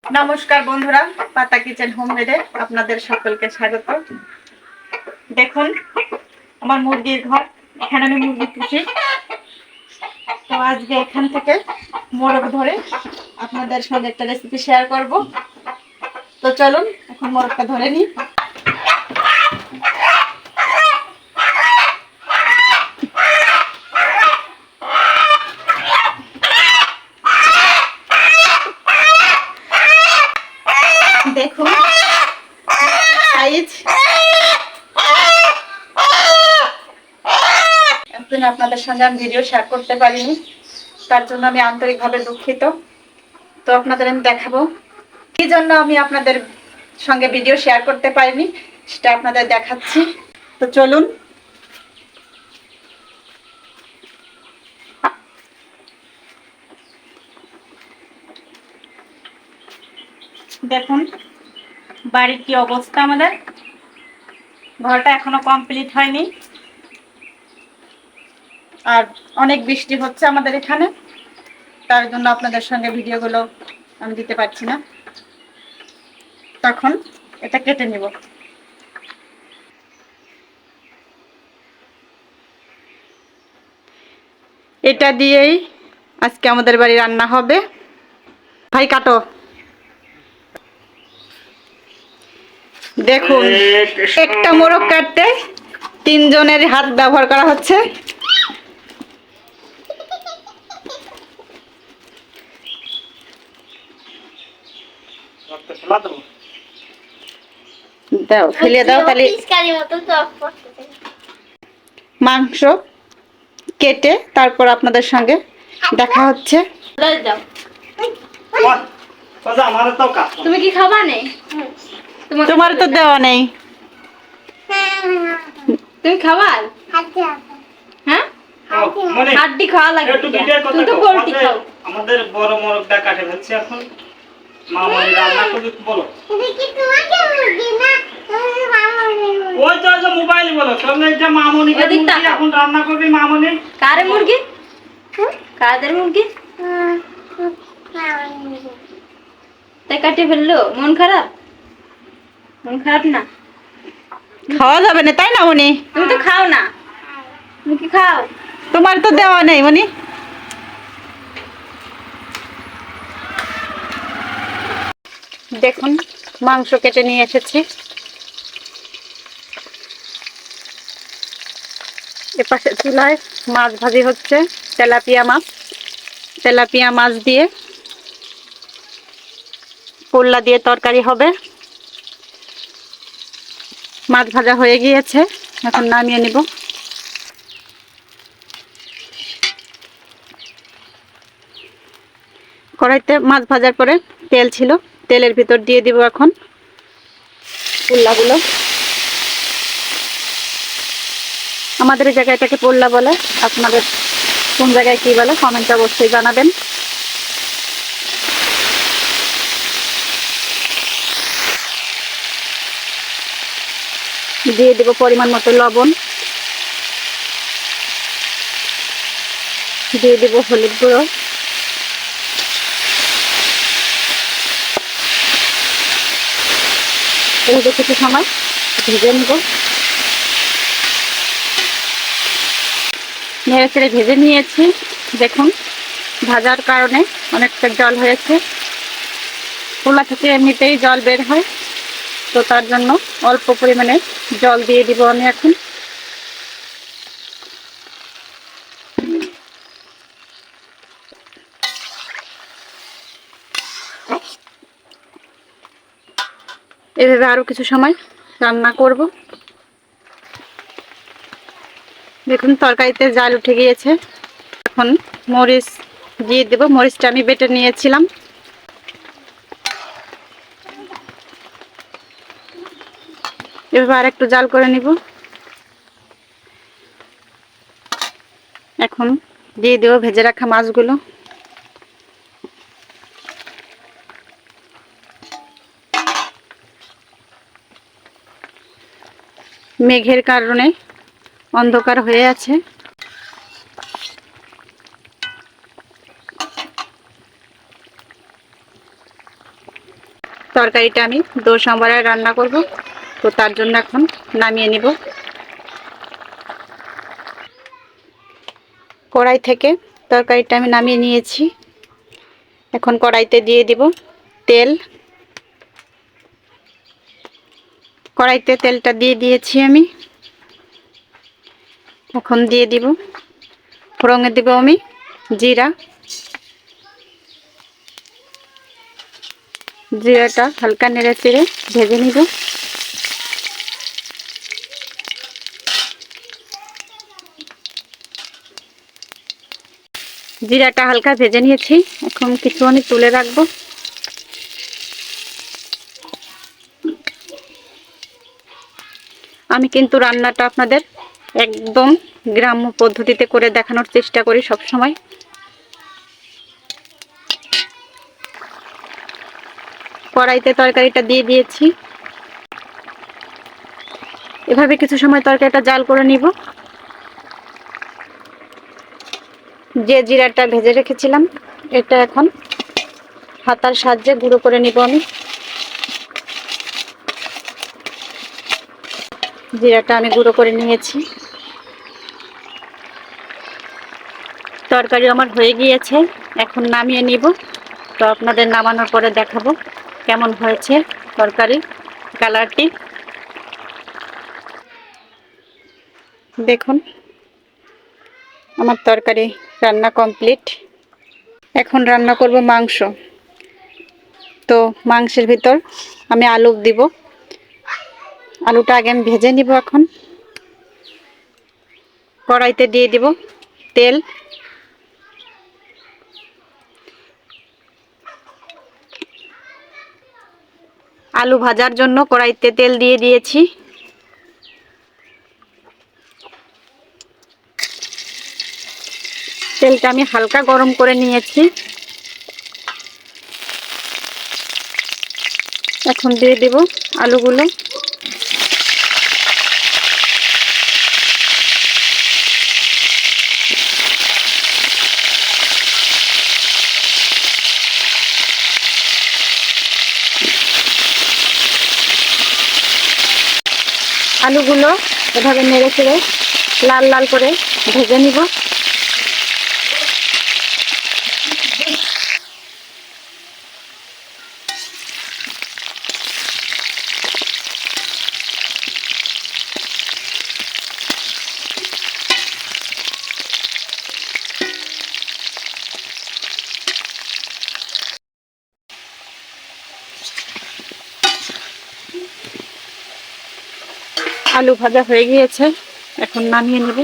নমস্কার বন্ধুরা, পাতা কিচেন হোমমেডে আপনাদের সকলকে স্বাগত। দেখুন আমার মুরগির ঘর, এখানে আমি মুরগি পুষি। তো আজকে এখান থেকে মোরগ ধরে আপনাদের সঙ্গে একটা রেসিপি শেয়ার করব। তো চলুন এখন মোরগটা ধরে নিই। দেখুন সাইজ, একদিন আপনাদের সঙ্গে আমি ভিডিও শেয়ার করতে পারিনি, তার জন্য আমি আন্তরিকভাবে দুঃখিত। তো আপনাদের আমি দেখাবো কি জন্য আমি আপনাদের সঙ্গে ভিডিও শেয়ার করতে পারিনি, সেটা আপনাদের দেখাচ্ছি। তো চলুন। দেখুন বাড়ির কি অবস্থা, আমাদের ঘরটা এখনো কমপ্লিট হয়নি, আর অনেক বৃষ্টি হচ্ছে আমাদের এখানে, তার জন্য আপনাদের সঙ্গে ভিডিওগুলো আমি দিতে পারছি না। তখন এটা কেটে নিব। এটা দিয়েই আজকে আমাদের বাড়ি রান্না হবে। ভাই কাটো। দেখুন একটা মোরগ কাটতে 3 জনের হাত ব্যবহার করা হচ্ছে। দাও, ফেলে দাও, তাহলে মাংস কেটে তারপর আপনাদের সঙ্গে দেখা হচ্ছে। তুমি কি খাবা নেই? তোমার তো দেওয়া নেই। তুমি খাবার? হ্যাঁ, হাড্ডি খাওয়া লাগে। তুমি তো পোল্ট্রি খাও। আমাদের বড় মোরগটা কাটে ফেলছি, এখন মামনি রান্না করবে। বলো ওই তো যে মোবাইল বলো, তাহলে এটা মামনি এখন রান্না করবে। মামনি কারে মুরগি? কাদের মুরগি? তাই কাটে ফেললো? মন খারাপ? মন খারাপ না? খাওয়া যাবে না তাই না মনি? তুমি তো খাও না। তুমি কি খাও? তোমার তো দেওয়া নেই মনি। দেখুন মাংস কেটে নিয়ে এসেছি। এপাশে চুলায় মাছ ভাজি হচ্ছে, তেলাপিয়া মাছ। তেলাপিয়া মাছ দিয়ে পোল্লা দিয়ে তরকারি হবে। মাছ ভাজা হয়ে গিয়েছে, এখন নামিয়ে নিব। কড়াইতে মাছ ভাজার পরে তেল ছিল, তেলের ভিতর দিয়ে দিব এখন পোল্লাগুলো। আমাদের এই জায়গায় এটাকে পোল্লা বলে, আপনাদের কোন জায়গায় কি বলে কমেন্টে অবশ্যই জানাবেন। দিয়ে দেব পরিমাণ মতো লবণ, দিয়ে দেব হলুদ গুঁড়ো, এভাবে কিছু সময় ভেজে নেব। নেড়ে চেড়ে ভেজে নিয়েছি। দেখুন ভাজার কারণে অনেকটা জল হয়েছে। পোলা থেকে এমনিতেই জল বের হয়, তো তার জন্য অল্প পরিমাণে জল দিয়ে দিব আমি এখন। এভাবে আরো কিছু সময় রান্না করব। দেখুন তরকারিতে জাল উঠে গিয়েছে। এখন মরিচ দিয়ে দেব। মরিচটা আমি বেটে নিয়েছিলাম। এভাবে আর একটু জাল করে নিব। এখন দিয়ে দেব ভেজে রাখা মাছগুলো। মেঘের কারণে অন্ধকার হয়ে আছে। তরকারিটা আমি 2 সম্বরায় রান্না করব, তো তার জন্য এখন নামিয়ে নিব। কড়াই থেকে তরকারিটা আমি নামিয়ে নিয়েছি। এখন কড়াইতে দিয়ে দিব তেল। কড়াইতে তেলটা দিয়ে দিয়েছি আমি। এখন দিয়ে দিব, ফোড়নে দিব আমি জিরা। জিরাটা হালকা নেড়ে চেড়ে ভেজে নিব। জিরাটা হালকা ভেজে নিয়েছি, এখন কিছু আমি তুলে রাখবো। আমি কিন্তু রান্নাটা আপনাদের একদম গ্রাম্য পদ্ধতিতে করে দেখানোর চেষ্টা করি সব সময়। কড়াইতে তরকারিটা দিয়ে দিয়েছি। এভাবে কিছু সময় তরকারিটা জাল করে নিব। যে জিরাটা ভেজে রেখেছিলাম এটা এখন হাতার সাহায্যে গুঁড়ো করে নিব আমি। জিরাটা আমি গুঁড়ো করে নিয়েছি। তরকারি আমার হয়ে গিয়েছে, এখন নামিয়ে নিব। তো আপনাদের নামানোর পরে দেখাবো কেমন হয়েছে তরকারি কালারটি। দেখুন আমার তরকারি রান্না কমপ্লিট। এখন রান্না করব মাংস। তো মাংসের ভিতর আমি আলু দিব। আলুটা আগে আমি ভেজে নিব। এখন কড়াইতে দিয়ে দিব তেল। আলু ভাজার জন্য কড়াইতে তেল দিয়ে দিয়েছি। তেলটা আমি হালকা গরম করে নিয়েছি। এখন দিয়ে দেব আলুগুলো। আলুগুলো এভাবে নেড়ে চেড়ে লাল লাল করে ভেজে নিব। আলু ভাজা হয়ে গিয়েছে, এখন নামিয়ে নেব।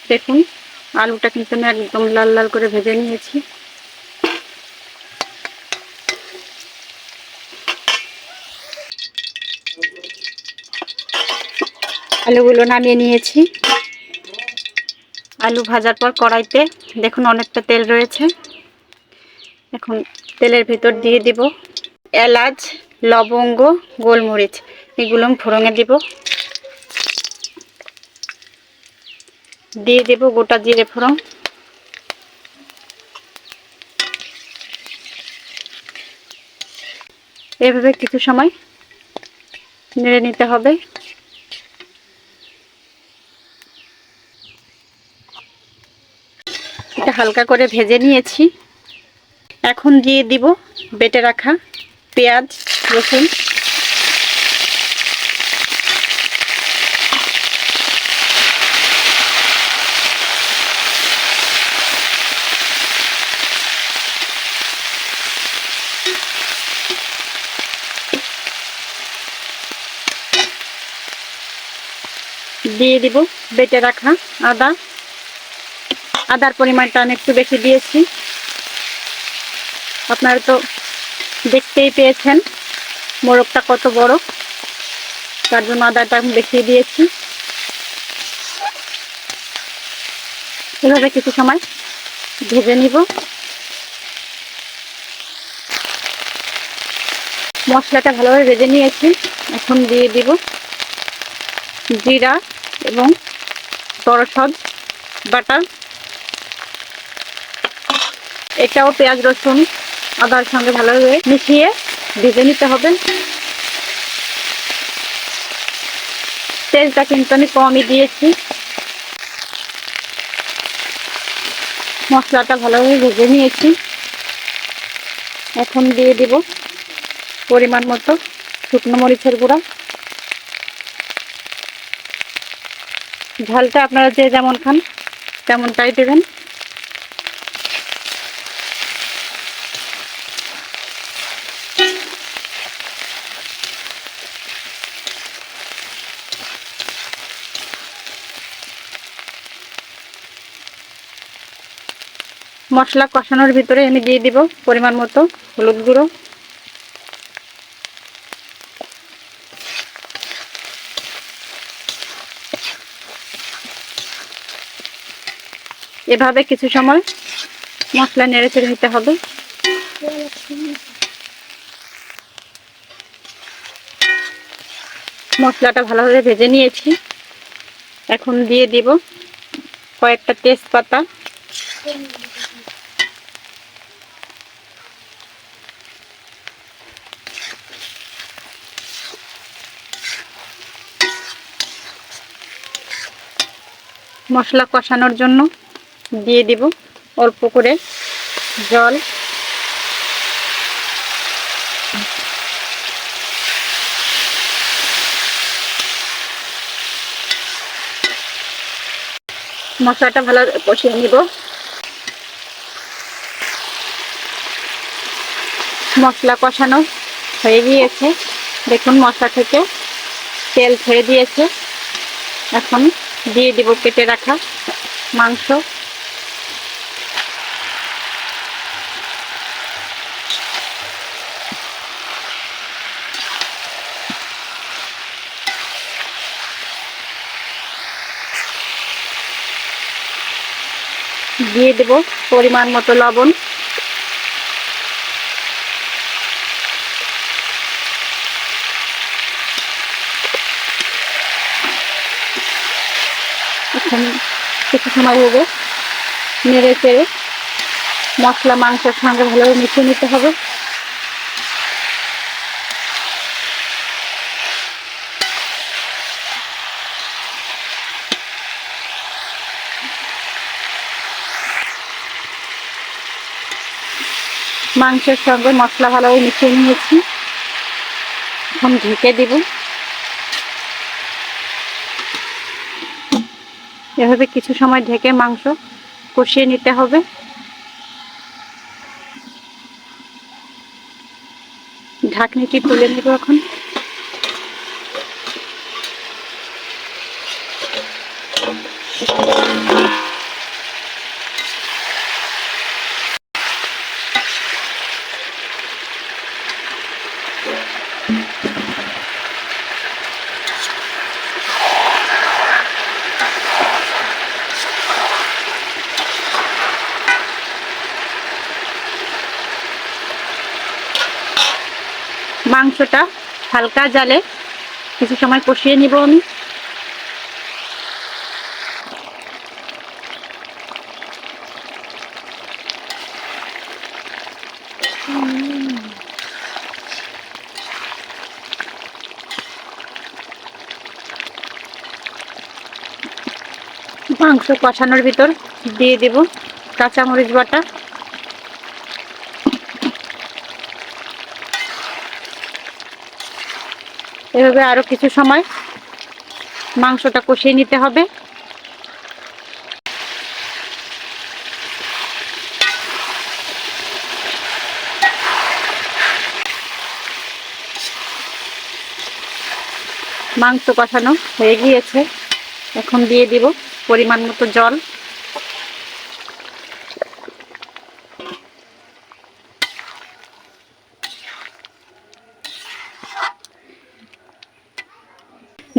দেখুন আলুটা কিন্তু আমি একদম লাল লাল করে ভেজে নিয়েছি। আলুগুলো নামিয়ে নিয়েছি। আলু ভাজার পর কড়াইতে দেখুন অনেকটা তেল রয়েছে। এখন তেলের ভিতর দিয়ে দিব এলাচ, লবঙ্গ, গোলমরিচ, এগুলো আমি ফোড়নে দিব। দিয়ে দেব গোটা জিরে ফোড়ন। এভাবে কিছু সময় নেড়ে নিতে হবে। এটা হালকা করে ভেজে নিয়েছি। এখন দিয়ে দিব বেটে রাখা পেঁয়াজ, রসুন। দিয়ে দিব বেটে রাখা আদা। আদার পরিমাণটা আমি একটু বেশি দিয়েছি। আপনারা তো দেখতেই পেয়েছেন মোরগটা কত বড়, তার জন্য আদাটা আমি বেশি দিয়েছি। এভাবে কিছু সময় ভেজে নিব। মশলাটা ভালোভাবে ভেজে নিয়েছি। এখন দিয়ে দিব জিরা এবং সরষদ বাটা। এটাও পেঁয়াজ রসুন আদার সঙ্গে ভালোভাবে মিশিয়ে ভেজে নিতে হবে। তেলটা কিন্তু আমি কমই দিয়েছি। মশলাটা ভালোভাবে ভেজে নিয়েছি। এখন দিয়ে দিব পরিমাণ মতো শুকনো মরিচের গুঁড়া। ঝালটা আপনারা যে যেমন খান তেমনটাই দেবেন। মশলা কষানোর ভিতরে আমি দিয়ে দিব পরিমাণ মতো হলুদ গুঁড়ো, এভাবে কিছু সময় মশলা নেড়ে চেড়ে নিতে হবে। মশলাটা ভালোভাবে ভেজে নিয়েছি। এখন দিয়ে দিব কয়েকটা তেজপাতা, মশলা কষানোর জন্য দিয়ে দিব অল্প করে জল। মশলাটা ভালো কষিয়ে নিব। মশলা কষানো হয়ে গিয়েছে, দেখুন মশলা থেকে তেল ছেড়ে দিয়েছে। এখন দিয়ে দিব কেটে রাখা মাংস। দিয়ে দেব পরিমাণ মতো লবণ। এখন কিছু সময় হবে নেড়ে চেড়ে মশলা মাংসের সঙ্গে ভালোভাবে মিশিয়ে নিতে হবে। মাংসের সঙ্গে মশলা ভালোভাবে মিশিয়ে নিয়েছি। এখন ঢেকে দিব। এভাবে কিছু সময় ঢেকে মাংস কষিয়ে নিতে হবে। ঢাকনিটি তুলে নেব এখন। মাংসটা হালকা জালে কিছু সময় কষিয়ে নিব আমি। মাংস কষানোর ভিতর দিয়ে দেব কাঁচামরিচ বাটা। এভাবে আরো কিছু সময় মাংসটা কষিয়ে নিতে হবে। মাংস কষানো হয়ে গিয়েছে, এখন দিয়ে দিব পরিমাণ মতো জল।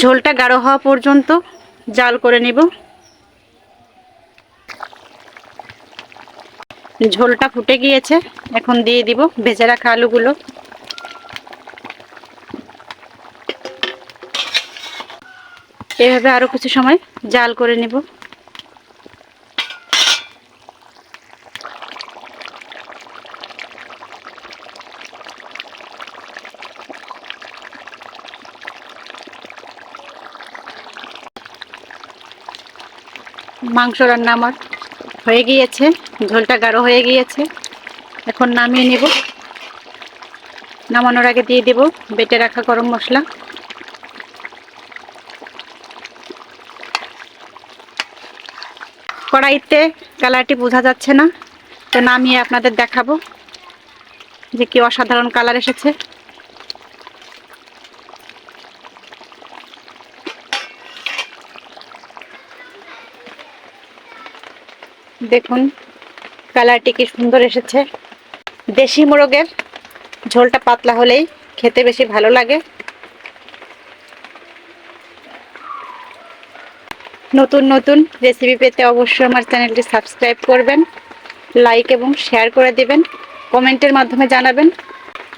ঝোলটা গাঢ় হওয়া পর্যন্ত জাল করে নিব। ঝোলটা ফুটে গিয়েছে, এখন দিয়ে দিব ভেজে রাখা আলুগুলো। এভাবে আরো কিছু সময় জাল করে নিব। মাংস রান্না আমার হয়ে গিয়েছে, ঝোলটা গাঢ় হয়ে গিয়েছে। এখন নামিয়ে নেব। নামানোর আগে দিয়ে দেব বেটে রাখা গরম মশলা। কড়াইতে কালারটি বোঝা যাচ্ছে না, তো নামিয়ে আপনাদের দেখাবো যে কি অসাধারণ কালার এসেছে। দেখুন কালারটি কি সুন্দর এসেছে। দেশি মোরগের ঝোলটা পাতলা হলেই খেতে বেশি ভালো লাগে। নতুন নতুন রেসিপি পেতে অবশ্যই আমার চ্যানেলটি সাবস্ক্রাইব করবেন, লাইক এবং শেয়ার করে দেবেন, কমেন্টের মাধ্যমে জানাবেন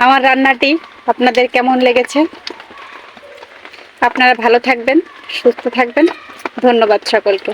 আমার রান্নাটি আপনাদের কেমন লেগেছে। আপনারা ভালো থাকবেন, সুস্থ থাকবেন। ধন্যবাদ সকলকে।